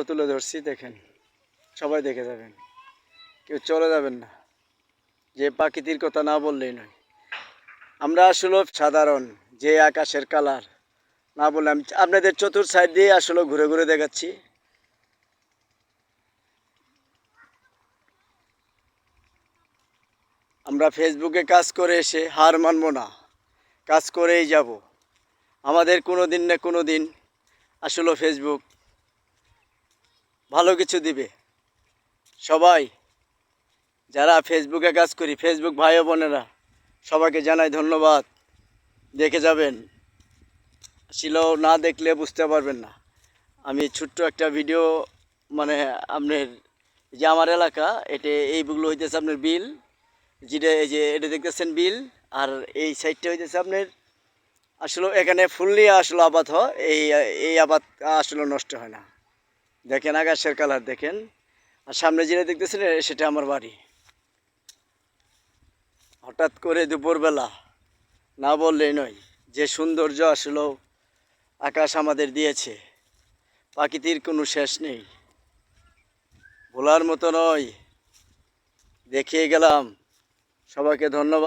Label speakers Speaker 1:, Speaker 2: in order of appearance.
Speaker 1: তুলে ধরছি, দেখেন, সবাই দেখে যাবেন, কেউ চলে যাবেন না, যে প্রাকৃতির কথা না বললেই নয়। আমরা আসলে সাধারণ যে আকাশের কালার না বললাম, আপনাদের চতুর সাইড দিয়ে আসলে ঘুরে ঘুরে দেখাচ্ছি। আমরা ফেসবুকে কাজ করে এসে হার মানব না, কাজ করেই যাব। আমাদের কোনো দিন না কোনো দিন আসলে ফেসবুক ভালো কিছু দিবে। সবাই যারা ফেসবুকে কাজ করি, ফেসবুক ভাই ও বোনেরা, সবাইকে জানাই ধন্যবাদ। দেখে যাবেন, আসলেও না দেখলে বুঝতে পারবেন না। আমি ছোট্ট একটা ভিডিও, মানে আপনার যে আমার এলাকা, এইগুলো হইতেছে আপনার বিল, যেটা এই যে এটা দেখতেছেন বিল, আর এই সাইডটা হইতেছে আপনার আসলে এখানে ফুললি আসলে আবাদ হয়। এই আবাদ আসলে নষ্ট হয় না। দেখেন আকাশের কালার দেখেন, আর সামনে যেটা দেখতেছেন সেটা আমার বাড়ি। হঠাৎ করে দুপুরবেলা না বললেই নয়, যে সৌন্দর্য আসলে আকাশ আমাদের দিয়েছে, প্রাকৃতির কোনো শেষ নেই, ভোলার মতো নয়। দেখিয়ে গেলাম। সবাইকে ধন্যবাদ।